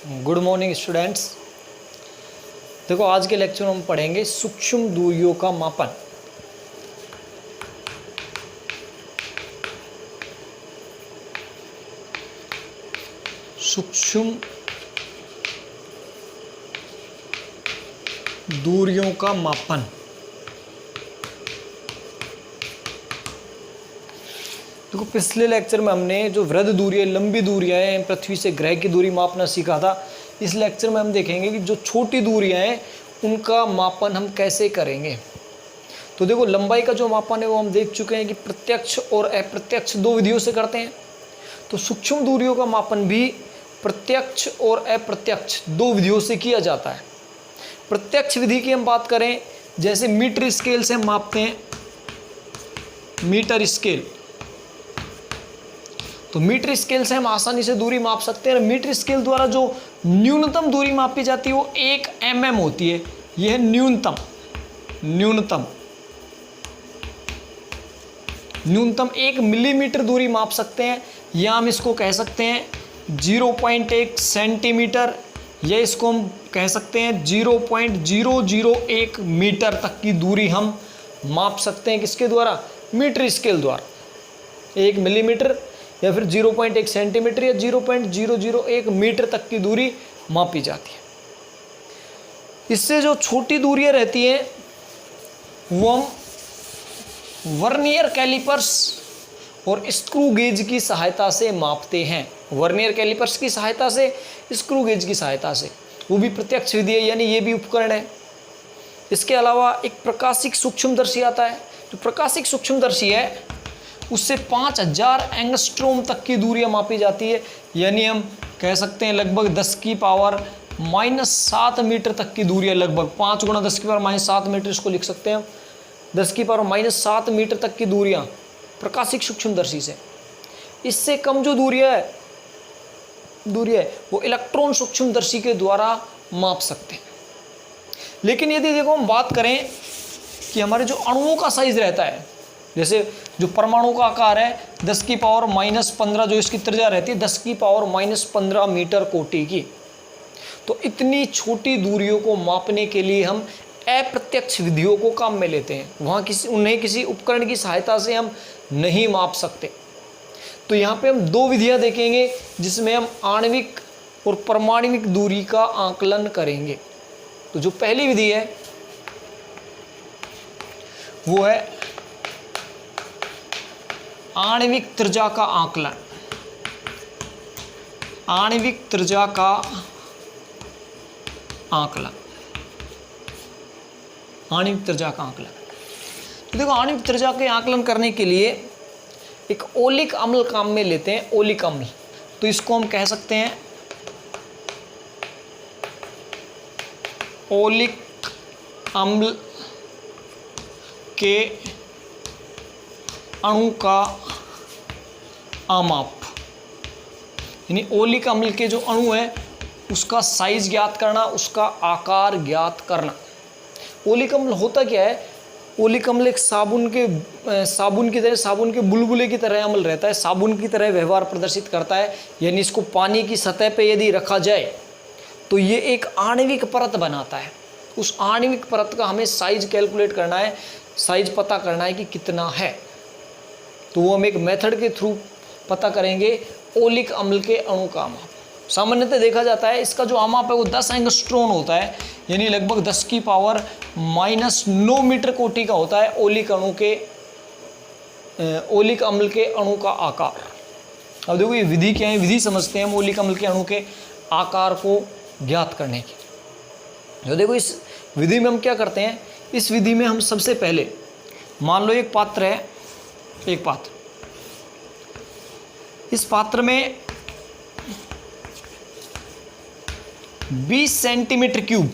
Good morning students. देखो आज के लेक्चर में हम पढ़ेंगे सूक्ष्म दूरियों का मापन। सूक्ष्म दूरियों का मापन। देखो पिछले लेक्चर में हमने जो वृहद दूरियां, लंबी दूरियां हैं, पृथ्वी से ग्रह की दूरी मापना सीखा था। इस लेक्चर में हम देखेंगे कि जो छोटी दूरियां हैं उनका मापन हम कैसे करेंगे। तो देखो लंबाई का जो मापन है वो हम देख चुके हैं कि प्रत्यक्ष और अप्रत्यक्ष दो विधियों से करते हैं। तो सूक्ष्म दूरियों का मापन भी प्रत्यक्ष और अप्रत्यक्ष दो विधियों से किया जाता है। प्रत्यक्ष विधि की हम बात करें, जैसे मीटर स्केल से हम मापते हैं, मीटर स्केल। तो मीटर स्केल से हम आसानी से दूरी माप सकते हैं। मीटर स्केल द्वारा जो न्यूनतम दूरी मापी जाती है वो 1 mm होती है। यह है न्यूनतम। न्यूनतम 1 मिलीमीटर दूरी माप सकते हैं, या हम इसको कह सकते हैं 0.1 सेंटीमीटर, या इसको हम कह सकते हैं 0.001 मीटर तक की दूरी हम माप सकते हैं। किसके द्वारा? मीटर स्केल द्वारा। 1 मिलीमीटर या फिर 0.1 सेंटीमीटर या 0.001 मीटर तक की दूरी मापी जाती है। इससे जो छोटी दूरियां रहती हैं वो हम वर्नियर कैलिपर्स और स्क्रू गेज की सहायता से मापते हैं। वर्नियर कैलिपर्स की सहायता से, स्क्रू गेज की सहायता से, वो भी प्रत्यक्ष विधि है, यानी ये भी उपकरण है। इसके अलावा एक प्रकाशिक सूक्ष्मदर्शी आता है। जो प्रकाशिक सूक्ष्मदर्शी है उससे 5000 एंगस्ट्रोम तक की दूरियां मापी जाती है, यानी हम कह सकते हैं लगभग 10⁻⁻7 मीटर तक की दूरियां, लगभग 5 × 10⁻⁻7 मीटर इसको लिख सकते हैं। 10⁻⁻7 मीटर तक की दूरियां प्रकाशिक सूक्ष्मदर्शी से। इससे कम जो दूरियां है वो इलेक्ट्रॉन सूक्ष्मदर्शी के द्वारा माप सकते हैं। लेकिन यदि देखो हम बात करें कि हमारे जो अणुओं का साइज रहता है, जैसे जो परमाणु का आकार है 10⁻⁻15, जो इसकी त्रिज्या रहती है 10⁻⁻15 मीटर कोटि की, तो इतनी छोटी दूरियों को मापने के लिए हम अप्रत्यक्ष विधियों को काम में लेते हैं। वहाँ उन्हें किसी उपकरण की सहायता से हम नहीं माप सकते। तो यहाँ पे हम दो विधियाँ देखेंगे जिसमें हम आणविक और परमाणविक दूरी का आकलन करेंगे। तो जो पहली विधि है वो है आणविक त्रिज्या का आकलन। आणविक त्रिज्या का आकलन। आणविक त्रिज्या का आकलन। तो देखो आणविक त्रिज्या के आकलन करने के लिए एक ओलिक अम्ल काम में लेते हैं। ओलिक अम्ल, तो इसको हम कह सकते हैं ओलिक अम्ल के अणु का आमाप, यानी ओलिक अम्ल के जो अणु है उसका साइज ज्ञात करना, उसका आकार ज्ञात करना। ओलिक अम्ल होता क्या है? ओलिक अम्ल एक साबुन की तरह, साबुन के बुलबुले की तरह अम्ल रहता है, साबुन की तरह व्यवहार प्रदर्शित करता है। यानी इसको पानी की सतह पे यदि रखा जाए तो ये एक आणविक परत बनाता है। उस आणविक परत का हमें साइज कैलकुलेट करना है, साइज पता करना है कि कितना है। तो वो हम एक मेथड के थ्रू पता करेंगे ओलिक अम्ल के अणु का आमाप। सामान्यतः देखा जाता है इसका जो आमाप है वो 10 एंगस्ट्रोन होता है, यानी लगभग 10⁻⁻9 मीटर कोटि का होता है ओलिक अम्ल के अणु का आकार। अब देखो ये विधि क्या है, विधि समझते हैं हम ओलिक अम्ल के अणु के आकार को ज्ञात करने की। जो देखो इस विधि में हम क्या करते हैं, इस विधि में हम सबसे पहले मान लो एक पात्र है, एक पात्र, इस पात्र में 20 सेंटीमीटर क्यूब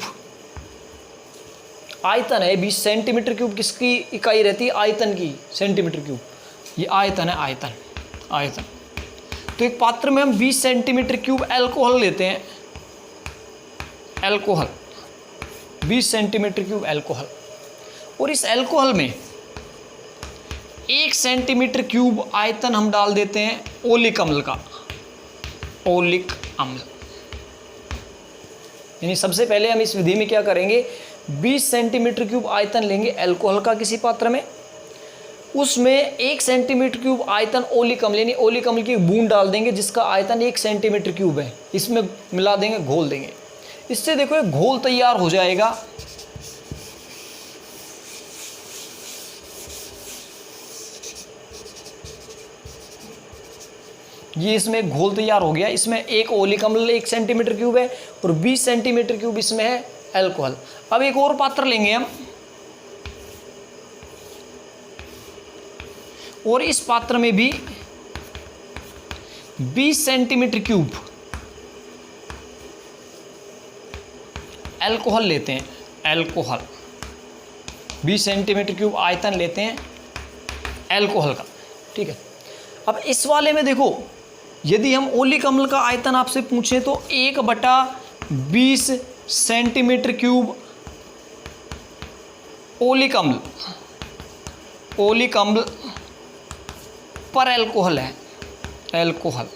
आयतन है। 20 सेंटीमीटर क्यूब किसकी इकाई रहती है? आयतन की। सेंटीमीटर क्यूब ये आयतन है, आयतन। तो एक पात्र में हम 20 सेंटीमीटर क्यूब अल्कोहल लेते हैं, अल्कोहल, 20 सेंटीमीटर क्यूब अल्कोहल, और इस अल्कोहल में 1 सेंटीमीटर क्यूब आयतन हम डाल देते हैं ओलिक अम्ल का, ओलिक अम्ल। यानी सबसे पहले हम इस विधि में क्या करेंगे, 20 सेंटीमीटर क्यूब आयतन लेंगे अल्कोहल का किसी पात्र में, उसमें 1 सेंटीमीटर क्यूब आयतन ओलिक अम्ल यानी ओलिक अम्ल की बूंद डाल देंगे जिसका आयतन 1 सेंटीमीटर क्यूब है, इसमें मिला देंगे, घोल देंगे। इससे देखो एक घोल तैयार हो जाएगा। ये इसमें एक घोल तैयार हो गया। इसमें एक ओलिक अम्ल 1 सेंटीमीटर क्यूब है और 20 सेंटीमीटर क्यूब इसमें है अल्कोहल। अब एक और पात्र लेंगे हम और इस पात्र में भी 20 सेंटीमीटर क्यूब अल्कोहल लेते हैं। अल्कोहल 20 सेंटीमीटर क्यूब आयतन लेते हैं अल्कोहल का, ठीक है। अब इस वाले में देखो, यदि हम ओलिक अम्ल का आयतन आपसे पूछें तो 1/20 सेंटीमीटर क्यूब ओलिक अम्ल पर अल्कोहल है। अल्कोहल,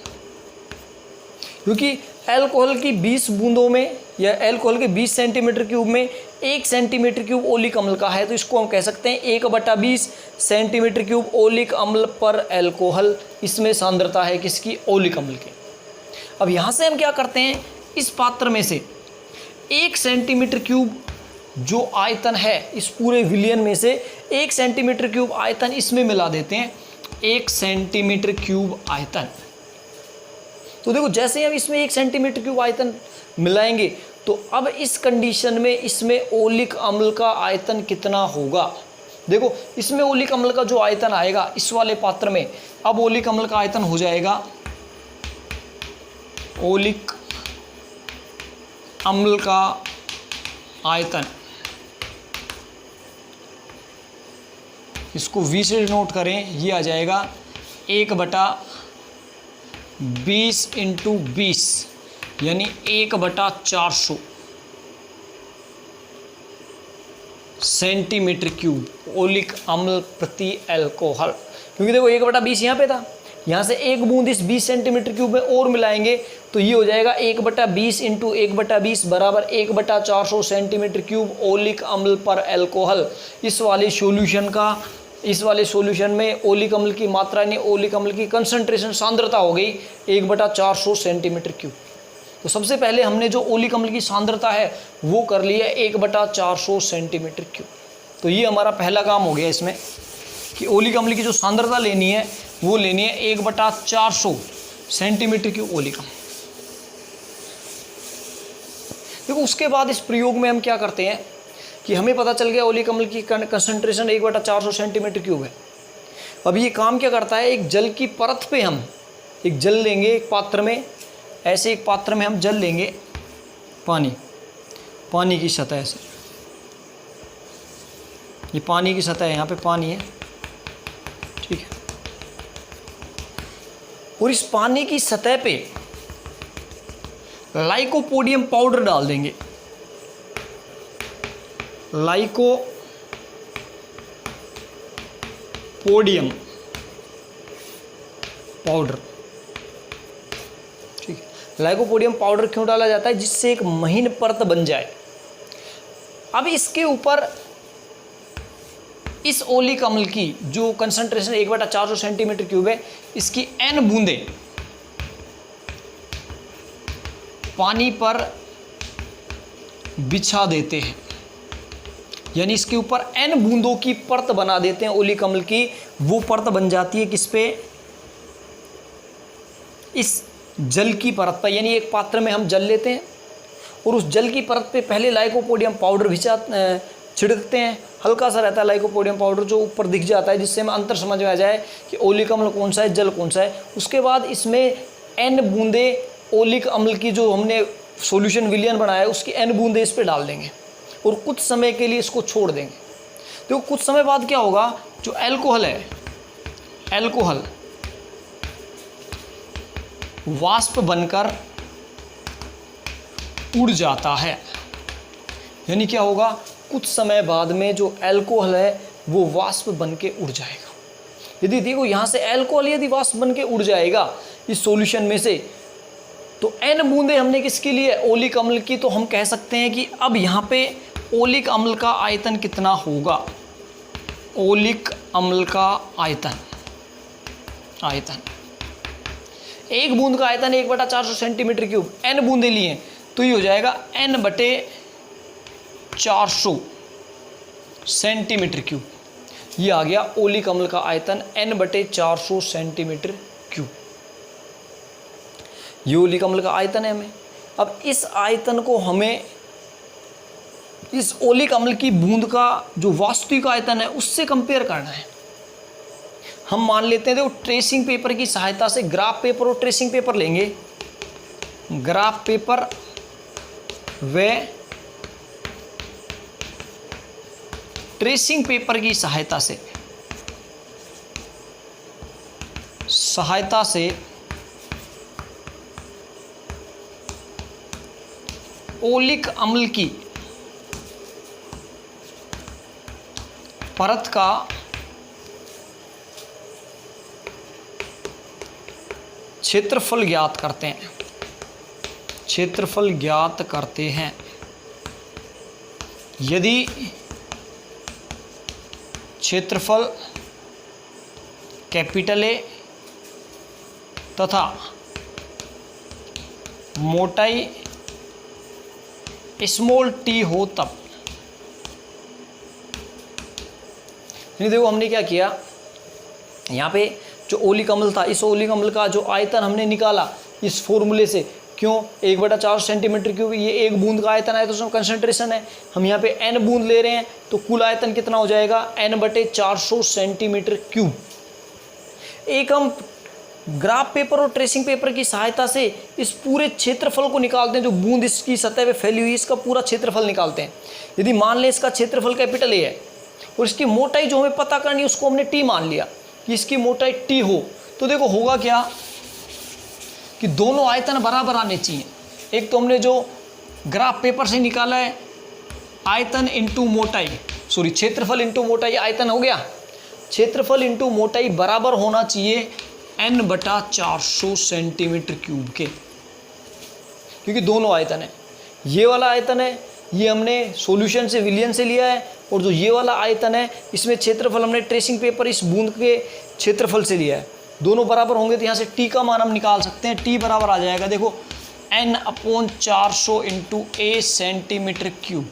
क्योंकि अल्कोहल की 20 बूंदों में या अल्कोहल के 20 सेंटीमीटर क्यूब में 1 सेंटीमीटर क्यूब ओलिक अम्ल का है, तो इसको हम कह सकते हैं 1/20 सेंटीमीटर क्यूब ओलिक अम्ल पर अल्कोहल। इसमें सांद्रता है किसकी, ओलिक अम्ल की। अब यहाँ से हम क्या करते हैं, इस पात्र में से 1 सेंटीमीटर क्यूब जो आयतन है, इस पूरे विलियन में से 1 सेंटीमीटर क्यूब आयतन इसमें मिला देते हैं। 1 सेंटीमीटर क्यूब आयतन, तो देखो जैसे ही हम इसमें 1 सेंटीमीटर क्यूब आयतन मिलाएंगे तो अब इस कंडीशन में इसमें ओलिक अम्ल का आयतन कितना होगा। देखो इसमें ओलिक अम्ल का जो आयतन आएगा इस वाले पात्र में, अब ओलिक अम्ल का आयतन हो जाएगा, ओलिक अम्ल का आयतन, इसको V से डिनोट करें, ये आ जाएगा 1/20 × 20 यानी 1/400 सेंटीमीटर क्यूब ओलिक अम्ल प्रति अल्कोहल। क्योंकि देखो 1/20 यहाँ पे था, यहाँ से एक बूंद इस 20 सेंटीमीटर क्यूब में और मिलाएंगे तो ये हो जाएगा 1/20 × 1/20 बराबर 1/400 सेंटीमीटर क्यूब ओलिक अम्ल पर अल्कोहल। इस वाले सॉल्यूशन में ओलिक अम्ल की मात्रा यानी ओलिक अम्ल की कंसंट्रेशन सांद्रता हो गई 1/400 सेंटीमीटर क्यूब। तो सबसे पहले हमने जो ओलिक अम्ल की सांद्रता है वो कर ली है 1/400 सेंटीमीटर क्यूब। तो ये हमारा पहला काम हो गया इसमें कि ओलिक अम्ल की जो सांद्रता लेनी है वो लेनी है 1/400 सेंटीमीटर क्यूब ओलिक अम्ल। देखो उसके बाद इस प्रयोग में हम क्या करते हैं कि हमें पता चल गया ओलिक अम्ल की कंसंट्रेशन 1/400 सेंटीमीटर क्यूब है। अब ये काम क्या करता है, एक जल की परत पे हम एक जल लेंगे, एक पात्र में, ऐसे एक पात्र में हम जल लेंगे, पानी की सतह से, ये पानी की सतह है, यहाँ पे पानी है, ठीक है। और इस पानी की सतह पे लाइकोपोडियम पाउडर डाल देंगे, लाइकोपोडियम पाउडर, ठीक है। लाइकोपोडियम पाउडर क्यों डाला जाता है, जिससे एक महीन परत बन जाए। अब इसके ऊपर इस ओलिक अम्ल की जो कंसंट्रेशन 1/400 सेंटीमीटर क्यूब है, इसकी n बूंदें पानी पर बिछा देते हैं, यानी इसके ऊपर n बूंदों की परत बना देते हैं ओलिक अम्ल की। वो परत बन जाती है किस पे, इस जल की परत पर। यानी एक पात्र में हम जल लेते हैं और उस जल की परत पे पहले लाइकोपोडियम पाउडर छिड़कते हैं। हल्का सा रहता है लाइकोपोडियम पाउडर जो ऊपर दिख जाता है, जिससे हमें अंतर समझ में आ जाए कि ओलिक अम्ल कौन सा है, जल कौन सा है। उसके बाद इसमें n बूंदे ओलिक अम्ल की जो हमने सॉल्यूशन विलियन बनाया है उसकी n बूंदे इस पे डाल देंगे और कुछ समय के लिए इसको छोड़ देंगे। तो कुछ समय बाद क्या होगा, जो अल्कोहल है, अल्कोहल वाष्प बनकर उड़ जाता है। यानी क्या होगा, कुछ समय बाद में जो अल्कोहल है वो वाष्प बन के उड़ जाएगा। यदि देखो यहाँ से अल्कोहल यदि वाष्प बन के उड़ जाएगा इस सॉल्यूशन में से, तो n बूंदे हमने किसकी ली है, ओलिक अम्ल की। तो हम कह सकते हैं कि अब यहाँ पे ओलिक अम्ल का आयतन कितना होगा, ओलिक अम्ल का आयतन, एक बूंद का आयतन 1/400 सेंटीमीटर क्यूब, n बूंदे लिए तो ये हो जाएगा n/400 सेंटीमीटर क्यूब। ये आ गया ओलिक अम्ल का आयतन n/400 सेंटीमीटर क्यूब। ये ओलिक अम्ल का आयतन है हमें। अब इस आयतन को हमें इस ओलिक अम्ल की बूंद का जो वास्तविक आयतन है उससे कंपेयर करना है। हम मान लेते हैं, देखो ट्रेसिंग पेपर की सहायता से, ग्राफ पेपर और ट्रेसिंग पेपर लेंगे, ग्राफ पेपर व ट्रेसिंग पेपर की सहायता से ओलिक अम्ल की परत का क्षेत्रफल ज्ञात करते हैं। यदि क्षेत्रफल कैपिटल ए तथा मोटाई स्मॉल टी हो तब। देखो हमने क्या किया, यहाँ पे जो ओलिक अम्ल था, इस ओलिक अम्ल का जो आयतन हमने निकाला इस फॉर्मूले से, क्यों 1/400 सेंटीमीटर क्यूब, ये एक बूंद का आयतन है तो उसमें कंसंट्रेशन है, हम यहाँ पे n बूंद ले रहे हैं तो कुल आयतन कितना हो जाएगा n/400 सेंटीमीटर क्यूब। एक हम ग्राफ पेपर और ट्रेसिंग पेपर की सहायता से इस पूरे क्षेत्रफल को निकालते हैं, जो बूंद इसकी सतह पे फैली हुई, इसका पूरा क्षेत्रफल निकालते हैं। यदि मान लें इसका क्षेत्रफल कैपिटल ए है और इसकी मोटाई जो हमें पता करनी है उसको हमने टी मान लिया कि इसकी मोटाई टी हो, तो देखो होगा क्या कि दोनों आयतन बराबर आने चाहिए। एक तो हमने जो ग्राफ पेपर से निकाला है आयतन इंटू मोटाई, सॉरी क्षेत्रफल इंटू मोटाई, आयतन हो गया, क्षेत्रफल इंटू मोटाई बराबर होना चाहिए n/400 सेंटीमीटर क्यूब के, क्योंकि दोनों आयतन है। ये वाला आयतन है, ये हमने सॉल्यूशन से विलियन से लिया है, और जो ये वाला आयतन है इसमें क्षेत्रफल हमने ट्रेसिंग पेपर इस बूंद के क्षेत्रफल से लिया है। दोनों बराबर होंगे तो यहाँ से टी का मान हम निकाल सकते हैं। टी बराबर आ जाएगा, देखो n/400 इंटू ए सेंटीमीटर क्यूब।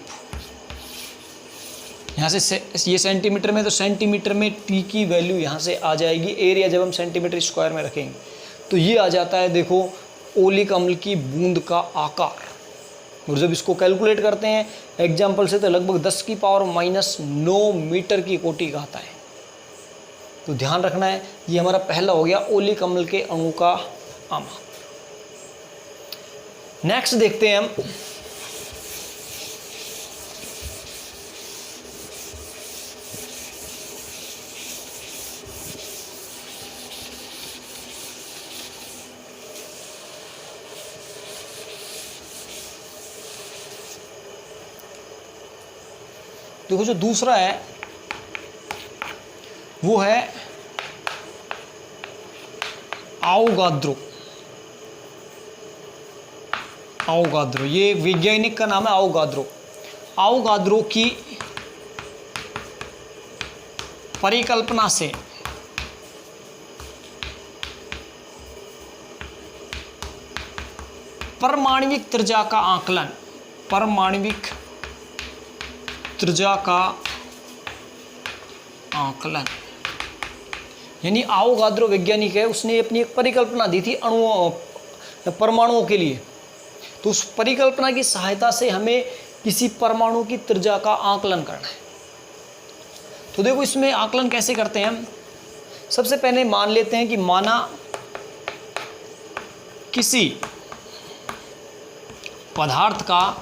यहाँ से ये सेंटीमीटर में, तो सेंटीमीटर में टी की वैल्यू यहाँ से आ जाएगी, एरिया जब हम सेंटीमीटर स्क्वायर में रखेंगे तो ये आ जाता है, देखो ओलिक अम्ल की बूंद का आकार। और जब इसको कैलकुलेट करते हैं एग्जाम्पल से तो लगभग 10⁻⁹ मीटर की कोटि का आता है। तो ध्यान रखना है, ये हमारा पहला हो गया ओलिक अम्ल के अणु का आमाप। नेक्स्ट देखते हैं हम देखो जो दूसरा है वो है आवोगाद्रो। ये वैज्ञानिक का नाम है आवोगाद्रो। आवोगाद्रो की परिकल्पना से परमाणविक त्रिज्या का आकलन, परमाणविक त्रिज्या का आकलन, यानी आवोगाद्रो वैज्ञानिक है, उसने अपनी एक परिकल्पना दी थी अणुओं, परमाणुओं के लिए। तो उस परिकल्पना की सहायता से हमें किसी परमाणु की त्रिज्या का आकलन करना है। तो देखो इसमें आकलन कैसे करते हैं हम। सबसे पहले मान लेते हैं कि माना किसी पदार्थ का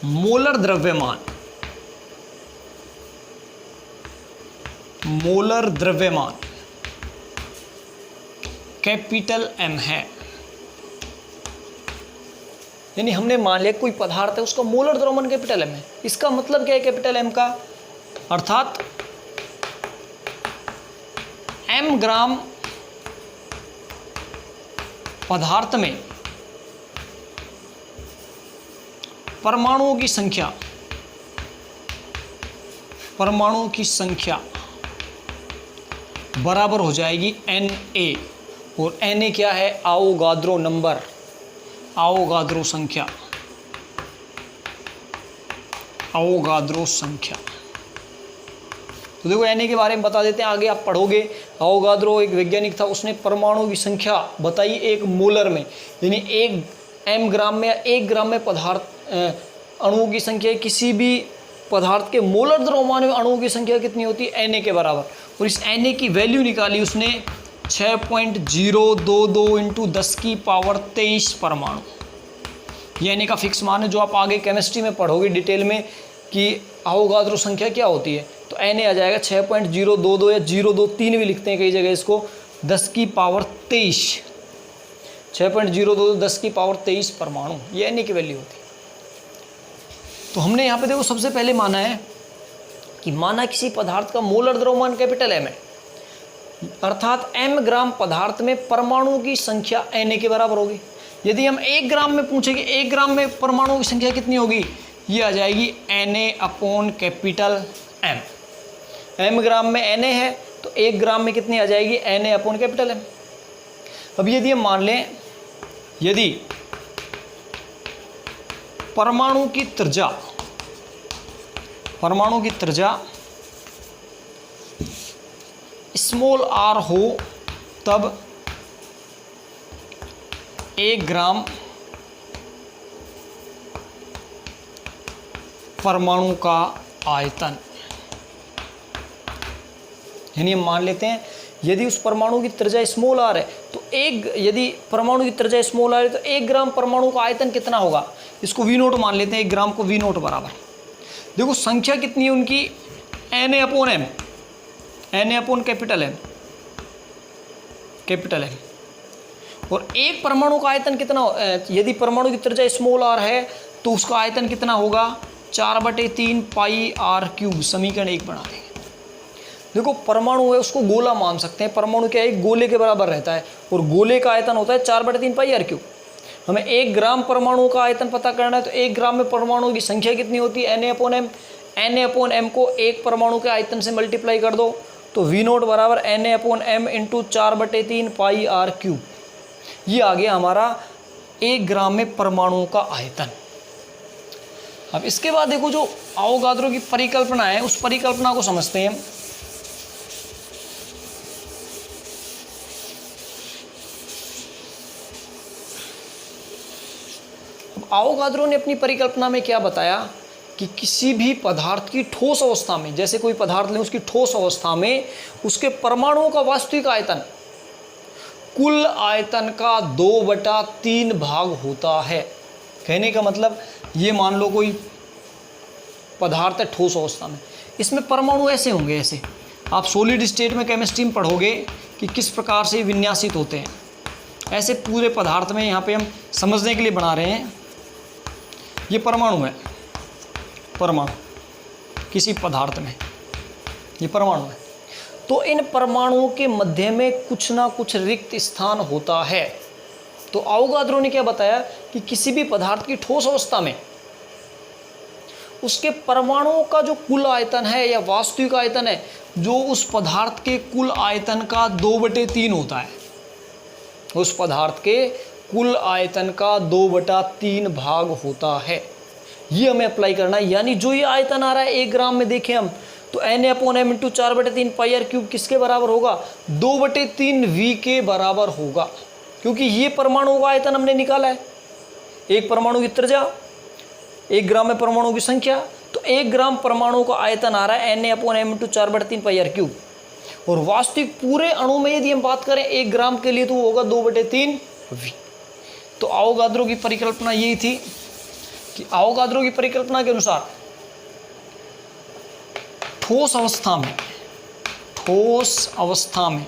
मोलर द्रव्यमान कैपिटल M है, यानी हमने मान लिया कोई पदार्थ है उसका मोलर द्रव्यमान कैपिटल M है। इसका मतलब क्या है कैपिटल M का, अर्थात m ग्राम पदार्थ में परमाणुओं की संख्या बराबर हो जाएगी Na, और Na क्या है? आवोगाद्रो नंबर, आवोगाद्रो संख्या, आवोगाद्रो संख्या। तो देखो Na के बारे में बता देते हैं, आगे आप पढ़ोगे। आवोगाद्रो एक वैज्ञानिक था, उसने परमाणु की संख्या बताई एक मोलर में, यानी 1 m ग्राम में या 1 ग्राम में पदार्थ अणुओं की संख्या, किसी भी पदार्थ के मोलर द्रव्यमान में अणुओं की संख्या कितनी होती है? Na के बराबर। और इस Na की वैल्यू निकाली उसने 6.022 इंटू 10⁻23 परमाणु। ये Na का फिक्स मान है, जो आप आगे केमिस्ट्री में पढ़ोगे डिटेल में कि आवोगाद्रो संख्या क्या होती है। तो Na आ जाएगा 6.022 या 023 भी लिखते हैं कई जगह इसको, 10⁻23, 6.022 10⁻23 परमाणु, ये Na की वैल्यू होती है। तो हमने यहाँ पे देखो सबसे पहले माना है कि माना किसी पदार्थ का मोलर द्रव्यमान कैपिटल M है, अर्थात m ग्राम पदार्थ में परमाणुओं की संख्या Na के बराबर होगी। यदि हम 1 ग्राम में पूछेंगे 1 ग्राम में परमाणुओं की संख्या कितनी होगी, ये आ जाएगी Na/M। m ग्राम में Na है तो 1 ग्राम में कितनी आ जाएगी? Na/M। अब यदि हम मान लें, यदि परमाणु की त्रिज्या स्मॉल r हो, तब 1 ग्राम परमाणु का आयतन, यानी हम मान लेते हैं यदि उस परमाणु की त्रिज्या स्मॉल r है तो यदि परमाणु की त्रिज्या स्मॉल r है तो 1 ग्राम परमाणु का आयतन कितना होगा? इसको V0 मान लेते हैं, 1 ग्राम को V0 बराबर। देखो संख्या कितनी है उनकी? Na/M, Na/M, capital M। और एक परमाणु का आयतन कितना? यदि परमाणु की त्रिज्या स्मॉल r है तो उसका आयतन कितना होगा? 4/3 πr³। समीकरण 1 बना देंगे। देखो परमाणु है उसको गोला मान सकते हैं, परमाणु क्या है? एक गोले के बराबर रहता है, और गोले का आयतन होता है 4/3 πr³। हमें 1 ग्राम परमाणु का आयतन पता करना है, तो 1 ग्राम में परमाणु की संख्या कितनी होती है? Na/M। Na/M को एक परमाणु के आयतन से मल्टीप्लाई कर दो तो V0 बराबर Na/M इंटू 4/3 πr³। ये आ गया हमारा 1 ग्राम में परमाणु का आयतन। अब इसके बाद देखो जो आवोगाद्रो की परिकल्पना है, उस परिकल्पना को समझते हैं। आवोगाद्रो ने अपनी परिकल्पना में क्या बताया कि किसी भी पदार्थ की ठोस अवस्था में, जैसे कोई पदार्थ लें, उसकी ठोस अवस्था में उसके परमाणुओं का वास्तविक आयतन कुल आयतन का 2/3 भाग होता है। कहने का मतलब ये मान लो कोई पदार्थ है ठोस अवस्था में, इसमें परमाणु ऐसे होंगे, ऐसे आप सॉलिड स्टेट में केमिस्ट्री में पढ़ोगे कि किस प्रकार से विन्यासित होते हैं। ऐसे पूरे पदार्थ में यहाँ पे हम समझने के लिए बना रहे हैं। ये परमाणु है, परमाणु किसी पदार्थ में ये परमाणु है, तो इन परमाणुओं के मध्य में कुछ ना कुछ रिक्त स्थान होता है। तो आवोगाद्रो ने क्या बताया कि किसी भी पदार्थ की ठोस अवस्था में उसके परमाणुओं का जो कुल आयतन है या वास्तविक आयतन है, जो उस पदार्थ के कुल आयतन का 2/3 होता है, उस पदार्थ के कुल आयतन का 2/3 भाग होता है। ये हमें अप्लाई करना है, यानी जो ये आयतन आ रहा है 1 ग्राम में देखें हम, तो Na/M इंटू 4/3 πr³ किसके बराबर होगा? 2/3 V के बराबर होगा, क्योंकि ये परमाणु का आयतन हमने निकाला है। एक परमाणु की त्रिज्या, 1 ग्राम में परमाणु की संख्या, तो 1 ग्राम परमाणु का आयतन आ रहा है Na/M इंटू 4/3 πr³। और वास्तविक पूरे अणु में यदि हम बात करें 1 ग्राम के लिए, तो वो होगा 2/3 V। तो आवोगाद्रो की परिकल्पना यही थी कि आवोगाद्रो की परिकल्पना के अनुसार ठोस अवस्था में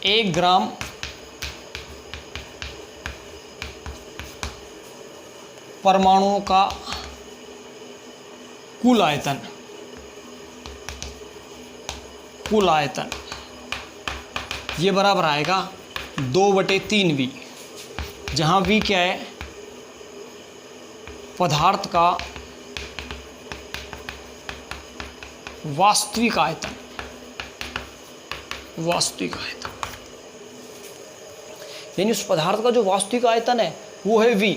1 ग्राम परमाणुओं का कुल आयतन कुल आयतन, ये बराबर आएगा 2/3V, जहाँ V क्या है, पदार्थ का वास्तविक आयतन, वास्तविक आयतन, यानी उस पदार्थ का जो वास्तविक आयतन है वो है V।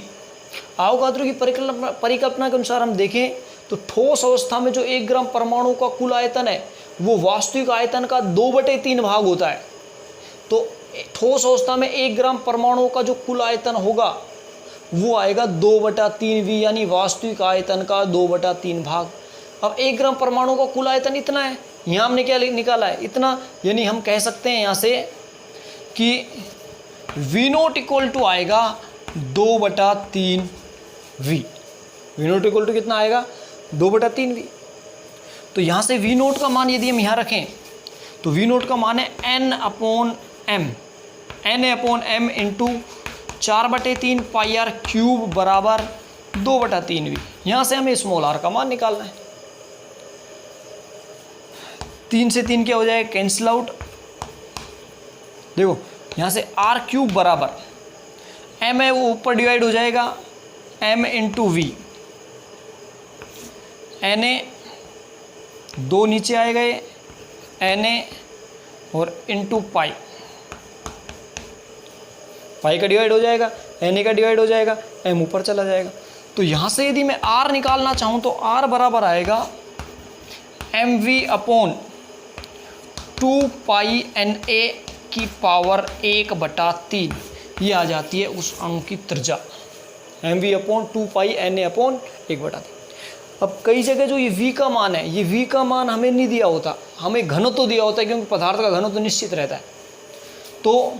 आवोगाद्रो की परिकल्पना के अनुसार हम देखें तो ठोस अवस्था में जो 1 ग्राम परमाणु का कुल आयतन है वो वास्तविक आयतन का 2/3 भाग होता है। तो ठोस अवस्था में 1 ग्राम परमाणु का जो कुल आयतन होगा वो आएगा 2/3V, यानी वास्तविक आयतन का 2/3 भाग। अब 1 ग्राम परमाणु का कुल आयतन इतना है, यहाँ हमने क्या निकाला है, इतना, यानी हम कह सकते हैं यहाँ से कि V0 इक्वल टू आएगा 2/3V। V0 इक्वल टू कितना आएगा, 2/3V। तो यहाँ से V0 का मान यदि हम यहाँ रखें तो V0 का मान है N/m, N/m इंटू 4/3 πr³ बराबर 2/3V। यहाँ से हमें स्मॉल r का मान निकालना है। 3 से 3 क्या हो जाएगा, कैंसिल आउट। देखो यहाँ से r³ बराबर m है वो ऊपर डिवाइड हो जाएगा m इंटू V, Na 2 नीचे आए गए, Na और इंटू पाई का डिवाइड हो जाएगा, Na का डिवाइड हो जाएगा, m ऊपर चला जाएगा। तो यहाँ से यदि मैं r निकालना चाहूँ तो r बराबर आएगा mv/2πNA⁻⁴ ये आ जाती है उस अणु की त्रिज्या, mv/2πNA⁴1/3। अब कई जगह जो ये v का मान है, ये v का मान हमें नहीं दिया होता, हमें घनत्व दिया होता है, क्योंकि पदार्थ का घनत्व निश्चित रहता है। तो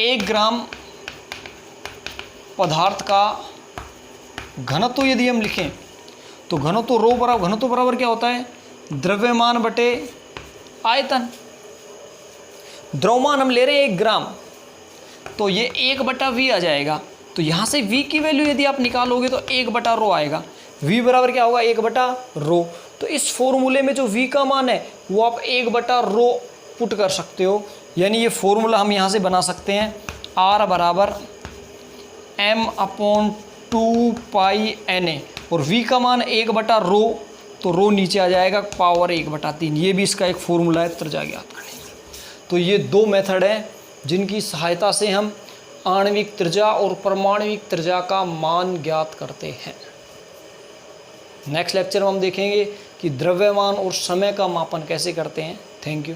1 ग्राम पदार्थ का घनत्व यदि हम लिखें तो घनत्व घनत्व बराबर क्या होता है, द्रव्यमान बटे आयतन। द्रव्यमान हम ले रहे हैं 1 ग्राम, तो ये 1/V आ जाएगा। तो यहाँ से V की वैल्यू यदि आप निकालोगे तो 1/ρ आएगा। V बराबर क्या होगा, 1/ρ। तो इस फॉर्मूले में जो V का मान है वो आप 1/ρ पुट कर सकते हो, यानी ये फॉर्मूला हम यहाँ से बना सकते हैं, R बराबर m/2πNA, और V का मान 1/ρ, तो ρ नीचे आ जाएगा, पावर 1/3। ये भी इसका एक फॉर्मूला है त्रिज्या ज्ञात करने का। तो ये 2 मेथड हैं जिनकी सहायता से हम आणविक त्रिज्या और परमाणविक त्रिज्या का मान ज्ञात करते हैं। नेक्स्ट लेक्चर में हम देखेंगे कि द्रव्यमान और समय का मापन कैसे करते हैं। Thank you.